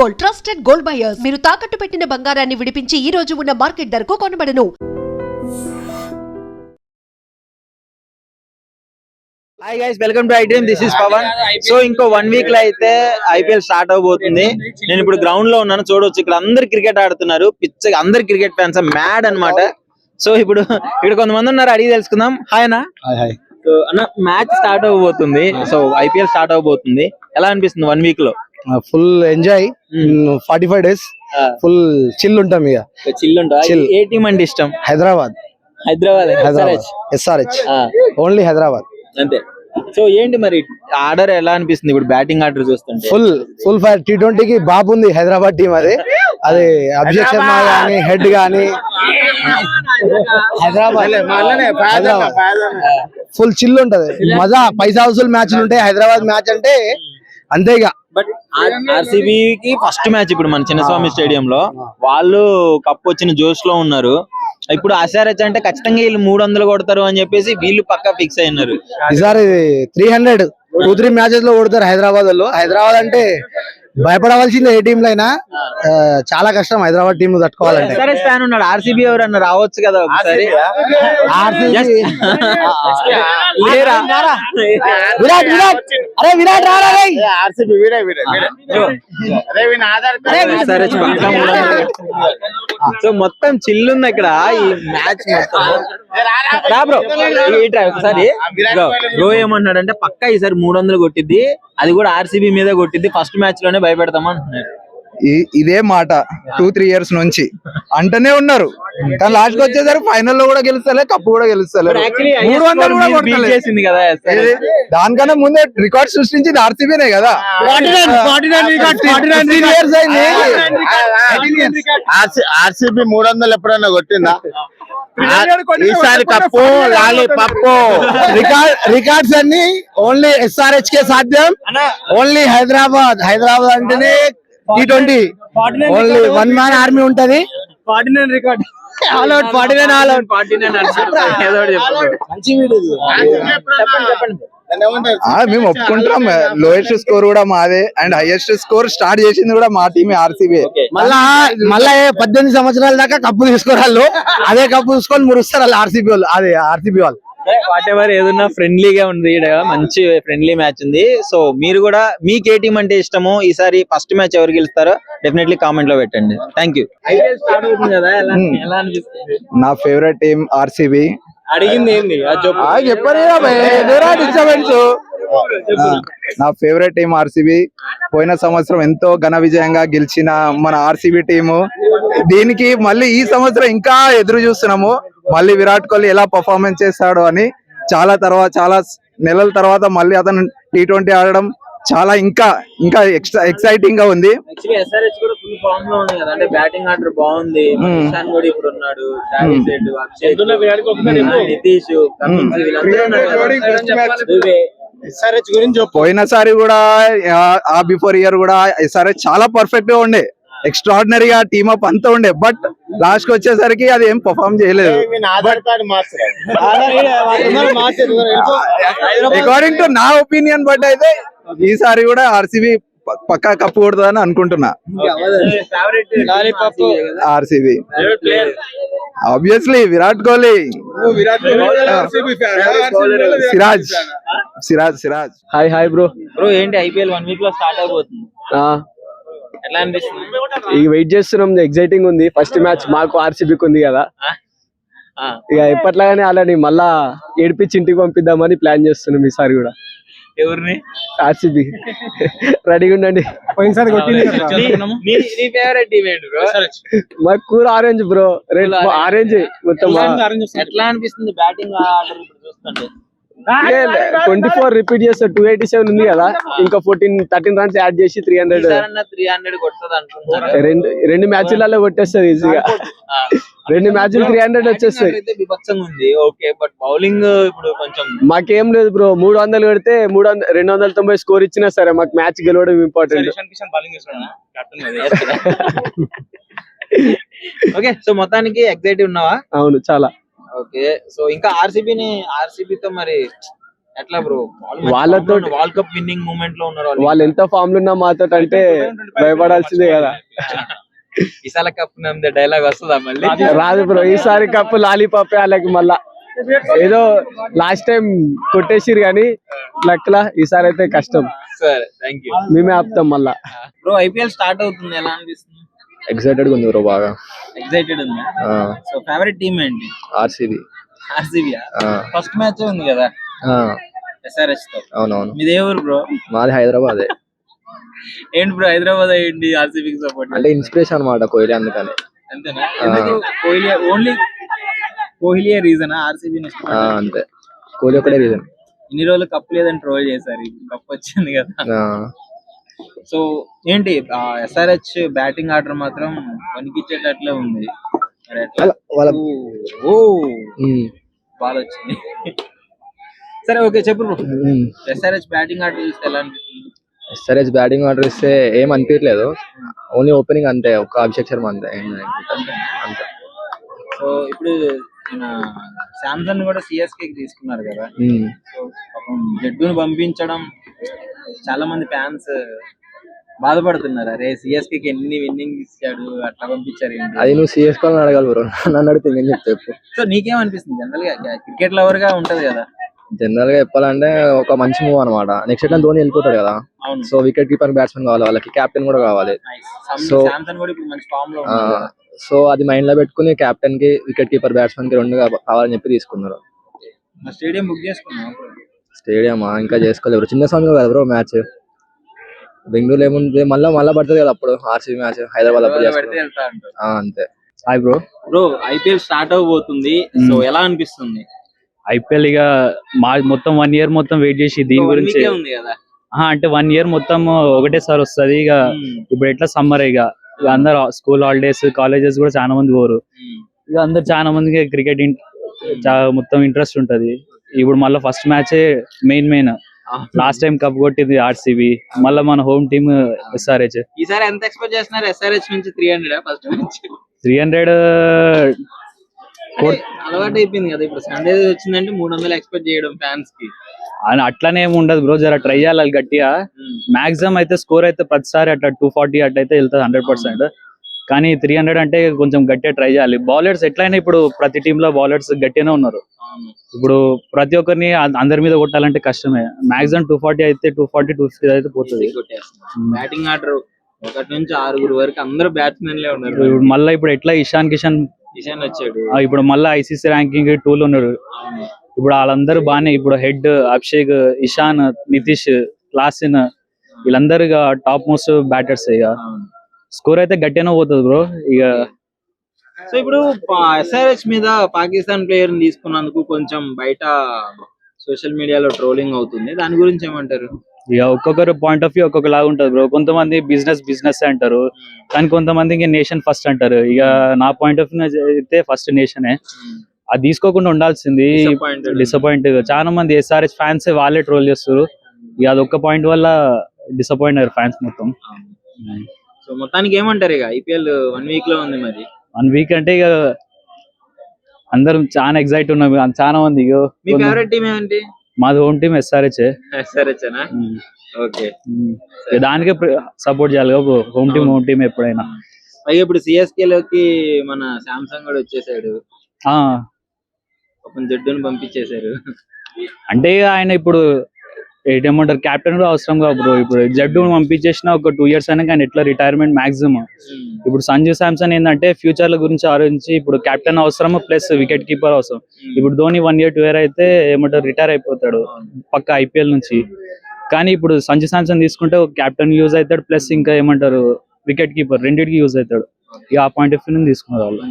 Gold, trusted gold buyers. మీరు తాకట్టు పెట్టిన బంగారాన్ని విడిపించి ఈ రోజు ఉన్న మార్కెట్ ధరకు కొనబడను. Hi guys, welcome to iDream. This is Pavan. So ఇంకో 1 వీక్ లో అయితే ఐపీఎల్ స్టార్ట్ అవబోతుంది. నేను ఇప్పుడు గ్రౌండ్ లో ఉన్నాను, చూడవచ్చు. ఇక్కడ అందరు క్రికెట్ ఆడుతున్నారు, పిచ్చ అందరు క్రికెట్ ఫ్యాన్స్, మ్యాడ్ అన్నమాట. సో ఇప్పుడు ఇక్కడ కొంతమంది ఉన్నారు, అడిగి తెలుసుకుందాం. హాయ్ అన్న. సో అన్న, మ్యాచ్ స్టార్ట్ అవబోతుంది. సో ఐపీఎల్ స్టార్ట్ అవబోతుంది. ఎలా అనిపిస్తుంది 1 వీక్ లో? Full enjoy. 45 days full chill ఉంటాం. ఇక చిల్ ఉంటా. ఏ టీం అంటే ఇష్టం? హైదరాబాద్. SRH ఓన్లీ హైదరాబాద్ అంతే. సో ఏంటి మరి ఆర్డర్ ఎలా అనిపిస్తుంది ఇప్పుడు? బ్యాటింగ్ ఆర్డర్ చూస్తుంటే ఫుల్ ఫైర్. T20 కి బాబుంది హైదరాబాద్ టీం. అది అభిషేక్ శర్మ గానీ, హెడ్ గానీ హైదరాబాద్ ఫుల్ చిల్ ఉంటది. మజా, పైసా వసూలు మ్యాచ్లు ఉంటాయి. హైదరాబాద్ మ్యాచ్ అంటే అంతే. ఇక బట్ ఆర్సీబీకి ఫస్ట్ మ్యాచ్ ఇప్పుడు మన చిన్నస్వామి స్టేడియం లో, వాళ్ళు కప్ వచ్చిన జోష్ లో ఉన్నారు. ఇప్పుడు SRH అంటే ఖచ్చితంగా వీళ్ళు 300 కొడతారు అని చెప్పేసి వీళ్ళు పక్కా ఫిక్స్ అయినారు. ఈసారి 300 2-3 మ్యాచెస్ లో కొడతారు హైదరాబాద్ వాళ్ళు. హైదరాబాద్ అంటే భయపడవలసిందే. ఏ టీంలో అయినా చాలా కష్టం హైదరాబాద్ టీం తట్టుకోవాలంటే. SRH ఫ్యాన్ ఉన్నాడు, ఆర్సీబీ ఎవరన్నా రావచ్చు కదా ఒకసారి. విరాట్ రారా. సో మొత్తం చిల్లుంది ఇక్కడ ఈ మ్యాచ్ మొత్తం. ఒకసారి బ్రో ఏమన్నాడంటే పక్కా ఈసారి 300 కొట్టిద్ది, అది కూడా ఆర్సీబీ మీద కొట్టిద్ది, ఫస్ట్ మ్యాచ్ లోనే భయపెడతామంటున్నారు. ఇదే మాట 2-3 years నుంచి అంటనే ఉన్నారు. కానీ లాస్ట్ కి వచ్చేసరికి ఫైనల్ లో కూడా గెలుస్తలే, కప్పు కూడా గెలుస్తలే. 300 కూడా కొట్టలేదు కదా. దానికన్నా ముందే రికార్డ్ సృష్టించింది ఆర్సీబీనే కదా. ఆర్సీబీ 300 ఎప్పుడైనా కొట్టిందా? ఈసారి కప్పు లాలీపప్పు. రికార్డ్స్ అన్ని ఓన్లీ SRH కే సాధ్యం. ఓన్లీ హైదరాబాద్ అంటేనే T20 ఓన్లీ 1 man ఆర్మీ ఉంటది. 49 రికార్డ్, ఆల్ అవుట్ 49 మేము ఒప్పుకుంటాం. లోయెస్ట్ స్కోర్ కూడా మాదే అండ్ హైయెస్ట్ స్కోర్ స్టార్ట్ చేసింది కూడా మా టీమే ఆర్సీబీ. మళ్ళా 18 సంవత్సరాల దాకా కప్పు తీసుకోరాళ్ళు. అదే కప్పు తీసుకొని మురుస్తారు వాళ్ళు ఆర్సీబీ వాళ్ళు. వాట్ ఎవర్ ఏదన్నా ఫ్రెండ్లీగా ఉంది, మంచి ఫ్రెండ్లీ మ్యాచ్ ఉంది. సో మీరు కూడా మీకు ఏ టీం అంటే ఇష్టమో, ఈసారి ఫస్ట్ మ్యాచ్ ఎవరు గెలుస్తారో డెఫినెట్లీ కామెంట్ లో పెట్టండి. Thank you. ఐపీఎల్ స్టార్ట్ అవుతుంది కదా, ఎలా అనిపిస్తుంది? నా ఫేవరెట్ టీం ఆర్సీబీ. అడిగింది ఏంది చెప్పారు. నా ఫేవరెట్ టీం ఆర్సీబీ. పోయిన సంవత్సరం ఎంతో ఘన విజయంగా గెలిచిన మన ఆర్సీబీ టీము దీనికి మళ్ళీ ఈ సంవత్సరం ఇంకా ఎదురు చూస్తున్నాము. మళ్ళీ విరాట్ కోహ్లీ ఎలా పర్ఫార్మెన్స్ చేస్తాడో అని. చాలా నెలల తర్వాత మళ్ళీ అతను T20 ఆడడం చాలా ఇంకా ఎక్సైటింగ్ గా ఉంది. SRH కూడా ఫుల్ ఫామ్ లో ఉంది కదా, అంటే బ్యాటింగ్ ఆర్డర్ బాగుంది. కూడా ఇప్పుడు ఉన్నాడు, నితీష్, SRH గురించి పోయినసారి కూడా బిఫోర్ ఇయర్ కూడా SRH చాలా పర్ఫెక్ట్ గా ఉండే, ఎక్స్ట్రాడినరీగా టీమప్ అంతా ఉండే. బట్ లాస్ట్ కి వచ్చేసరికి అది ఏం పర్ఫార్మ్ చేయలేదు. అకార్డింగ్ టు నా ఒపీనియన్ బట్ అయితే ఈసారి కూడా ఆర్సీబీ పక్కా కప్పు కొడుతుందని అనుకుంటున్నా. RCB obviously Virat Kohli. Siraj. Hi bro. ఏంటి ఐపీఎల్ 1 వీక్ లో స్టార్ట్ అయిపోతుంది, ఎలా అనిపిస్తుంది? ఇక వెయిట్ చేస్తున్నాం, ఎగ్జైటింగ్ ఉంది. ఫస్ట్ మ్యాచ్ మాకు ఆర్సీబీకి ఉంది కదా, ఇక ఎప్పట్లాగానే అలాని మళ్ళా ఏడిపించి ఇంటికి పంపిద్దామని ప్లాన్ చేస్తున్నాం ఈసారి కూడా. ఎవరిని? ఆర్సీబీ. రెడీగా ఉండండి. మాకు కూర ఆరెంజ్ బ్రో, రెడ్ ఆరెంజ్ మొత్తం. ఎట్లా అనిపిస్తుంది బ్యాటింగ్ ఆర్డర్ ఇప్పుడు చూస్తుంటే? 24 రిపీట్ చేస్తే 287 ఉంది కదా, ఇంకా 13 runs యాడ్ చేసి 300 కొడుతుంది అనుకుంటున్నాను. రెండు మ్యాచ్లలో కొట్టేస్తుంది ఈజీగా. 2 మ్యాచ్లు 300 వచ్చేస్తాయి. విపక్షంగా ఉంది. ఓకే, బట్ బౌలింగ్ ఇప్పుడు కొంచెం మాకేం లేదు బ్రో. 300 కొడితే 290 స్కోర్ ఇచ్చినా సరే మాకు మ్యాచ్ గెలవడం ఇంపార్టెంట్. ఓకే, సో మొత్తానికి ఎక్సైటివ్ ఉన్నావా? అవును, చాలా. ఓకే, సో ఇంకా ఆర్సీబీతో మరి ఎట్లా బ్రో వాళ్ళతో వరల్డ్ కప్ విన్నింగ్ మూమెంట్ లో ఉన్నారు వాళ్ళు. వాళ్ళు ఎంత ఫామ్ లో ఉన్నా మాతో అంటే భయపడాల్సిందే కదా. ఈసారి కప్ నమ్మితే డైలాగ్ వస్తుందా మళ్ళీ? రాదు బ్రో, ఈసారి కప్పు లాలీపాపే వాళ్ళకి. మళ్ళా ఏదో లాస్ట్ టైం కొట్టేసిరు కానీ లక్లా ఈసారి అయితే కష్టం. సరే థ్యాంక్ యూ. మేమే ఆపుతాం మళ్ళా. బ్రో ఐపీఎల్ స్టార్ట్ అవుతుంది, ఎలా అనిపిస్తుంది? ఎక్సైటెడ్ గా ఉంది బ్రో, బాగా ఎక్సైటెడ్ ఉంది. సో ఫేవరెట్ టీమ్ ఏంటి? ఆర్సీబీ. ఆర్సీబీ. ఫస్ట్ మ్యాచ్ ఉంది కదా ఎస్ఆర్హెచ్ తో. అవునవును. మీది ఏ ఊరు బ్రో? మాది హైదరాబాద్. ఏంటి బ్రో హైదరాబాద్ ఏంటి ఆర్సీబీకి సపోర్ట్? అంటే ఇన్స్పిరేషన్ అన్నమాట కోహ్లీ, అందుకని. అంతేనా? ఎందుకు Kohli? Only Kohli reason RCB? అంతే, కోహ్లీ ఒకటే రీజన్. ఇన్ని రోజులు కప్ లేదని ట్రోల్ చేశారు, ఇప్పుడు కప్ వచ్చింది కదా. సో ఏంటి ఎస్ఆర్హెచ్ బ్యాటింగ్ ఆర్డర్ మాత్రం వణికిచ్చేటట్లే ఉంది. మరి ఎట్లా? ఓ బాల్ వచ్చింది. సరే ఓకే చెప్పు బ్రో. ఎస్ఆర్హెచ్ బ్యాటింగ్ ఆర్డర్ చూస్తే ఎలా అనిపిస్తుంది? ఎస్ఆర్హెచ్ బ్యాటింగ్ ఆర్డర్ ఇస్తే ఏం అనిపించలేదు, ఓన్లీ ఓపెనింగ్ అంతే, ఒక అభిషేక్ శర్మ అంతే. అంతే. సో ఇప్పుడు శాంసంగ్ కూడా సిఎస్కే తీసుకున్నారు కదా. సో పాపం జడ్డును పంపించడం చాలా మంది ఫ్యాన్స్ బాధపడుతున్నారు. అరే సిఎస్కే కి ఎన్ని విన్నింగ్ ఇచ్చాడు, అట్లా పంపించారు ఏంటి? అది నువ్వు సిఎస్కే అడగాలి బ్రో, నన్ను అడిగితే ఏం చెప్తా. సో నీకేమనిపిస్తుంది జనరల్ గా? క్రికెట్ లవర్ గా ఉంటది కదా. జనరల్ గా చెప్పాలంటే ఒక మంచి మూవ్ అనమాట. నెక్స్ట్ ఎట్లా ధోని వెళ్ళిపోతాడు కదా, సో వికెట్ కీపర్ బ్యాట్స్మెన్ కావాలి వాళ్ళకి, కెప్టెన్ కూడా కావాలి. సో శాంసంగ్ కూడా ఇప్పుడు మంచి ఫామ్ లో ఉంది. సో అది మైండ్ లో పెట్టుకుని కెప్టెన్ కి, వికెట్ కీపర్ బ్యాట్స్మెన్ కి రెండు కావాలని చెప్పి తీసుకున్నారు. స్టేడియం బుక్ చేసుకున్నాం. స్టేడియం ఇంకా చేసుకోలేరు, చిన్న సమయం కదా బ్రో మ్యాచ్. బెంగళూరు ఏముంది, మళ్ళా పడుతుంది కదా అప్పుడు ఆర్సీబీ మ్యాచ్, హైదరాబాద్ అప్పుడు. అంతే. Hi bro. Bro IPL start అవబోతుంది, సో ఎలా అనిపిస్తుంది? ఐపీఎల్ ఇక మొత్తం 1 year మొత్తం వెయిట్ చేసి దీని గురించి ఉంది కదా. అంటే 1 year మొత్తం ఒకటేసారి వస్తుంది. ఇక ఇప్పుడు ఎట్లా సమ్మర్, ఇక అందరు స్కూల్ హాలిడేస్, కాలేజెస్ కూడా చాలా మంది పోరు. ఇక అందరు చాలా మందికి క్రికెట్ మొత్తం ఇంట్రెస్ట్ ఉంటది. ఇప్పుడు మళ్ళీ first match main last time cup కొట్టింది ఆర్సీబీ, మళ్ళీ మన హోమ్ టీమ్ ఎస్ఆర్హెచ్. ఈసారి ఎంత ఎక్స్పెక్ట్ చేస్తున్నారు ఎస్ఆర్హెచ్ నుంచి? 300 ఫస్ట్ మ్యాచ్? 300 అలవాటు అయిపోయింది కదా, ఇప్పుడు సండే వచ్చిందంటే 300 ఎక్స్పెక్ట్ చేయడం ఫ్యాన్స్ కి. అని అట్లానే ఏమి ఉండదు బ్రో, జర ట్రై చేయాలి గట్టిగా. మాక్సిమం అయితే స్కోర్ అయితే ప్రతిసారి అట్లా 240 అట్లయితే వెళ్తుంది 100%. కానీ 300 అంటే కొంచెం గట్టిగా ట్రై చేయాలి. బౌలర్స్ ఎట్లయినా ఇప్పుడు ప్రతి టీమ్ లో బౌలర్స్ గట్టిగానే ఉన్నారు. ఇప్పుడు ప్రతి ఒక్కరిని అందరి మీద కొట్టాలంటే కష్టమే. మాక్సిమం 240 అయితే 240, 250 అయితే పోతుంది. బ్యాటింగ్ ఆర్డర్ 1 నుంచి 6 వరకు అందరూ బ్యాట్స్మెన్లే ఉన్నారు. మళ్ళీ ఇప్పుడు ఎట్లా ఇషాన్ వచ్చాడు, ఇప్పుడు మళ్ళీ ఐసీసీ ర్యాంకింగ్ 2 లో ఉన్నాడు. ఇప్పుడు వాళ్ళందరూ బాగానే, ఇప్పుడు హెడ్ అభిషేక్, ఇషాన్, నితీష్, క్లాసిన్ వీళ్ళందరూ ఇక టాప్ మోస్ట్ బ్యాటర్స్. ఇక స్కోర్ అయితే గట్టిగానే పోతుంది బ్రో. ఇక సో ఇప్పుడు ఎస్ఆర్హెచ్ మీద పాకిస్తాన్ ప్లేయర్ తీసుకున్నందుకు కొంచెం బయట సోషల్ మీడియాలో ట్రోలింగ్ అవుతుంది, దాని గురించి ఏమంటారు? ఇక ఒక్కొక్కరు పాయింట్ ఆఫ్ వ్యూ ఒక్కొక్కలాగా ఉంటది బ్రో. కొంతమంది బిజినెస్ అంటారు, కానీ కొంతమంది నేషన్ ఫస్ట్ అంటారు. ఇక నా పాయింట్ ఆఫ్ వ్యూ అయితే ఫస్ట్ నేషనే. అది తీసుకోకుండా ఉండాల్సింది. డిసప్పాయింట్ చాలా మంది ఎస్ఆర్హెచ్ ఫ్యాన్స్ వాళ్ళే ట్రోల్ చేస్తారు. ఇక అది ఒక్క పాయింట్ వల్ల డిసప్పాయింట్ అయ్యారు ఫ్యాన్స్ మొత్తం. సో మొత్తానికి ఏమంటారు, ఇక ఐపీఎల్ 1 week లో ఉంది. మరి 1 week అంటే ఇక అందరం చాలా ఎక్సైట్ ఉన్నాం చాలా మంది. మీ ఫేవరెట్ టీమ్ ఏంటి? మాది హోమ్ టీమ్ ఎస్ఆర్హెచ్. ఓకే, దానికే సపోర్ట్ చేయాలి హోమ్ టీమ్ ఎప్పుడైనా. పైగా ఇప్పుడు సిఎస్కే లోకి మన శాంసంగ్ కూడా వచ్చేసాడు, జడ్డును పంపించేశారు. అంటే ఆయన ఇప్పుడు ఏమంటారు, కెప్టెన్ కూడా అవసరం కాదు బ్రో. ఇప్పుడు జడ్డు పంపించేసిన ఒక 2 years అయినా కానీ ఎట్లా రిటైర్మెంట్ మాక్సిమం. ఇప్పుడు సంజు శాంసన్ ఏంటంటే ఫ్యూచర్ ల గురించి ఆలోచించి ఇప్పుడు కెప్టెన్ అవసరం ప్లస్ వికెట్ కీపర్ అవసరం. ఇప్పుడు ధోని 1 year 2 year అయితే ఏమంటారు రిటైర్ అయిపోతాడు పక్క ఐపీఎల్ నుంచి. కానీ ఇప్పుడు సంజు శాంసన్ తీసుకుంటే ఒక కెప్టెన్ యూజ్ అవుతాడు, ప్లస్ ఇంకా ఏమంటారు వికెట్ కీపర్ రెండింటికి యూజ్ అవుతాడు. ఇక ఆ పాయింట్ ఆఫ్ వ్యూ తీసుకున్నారు వాళ్ళు.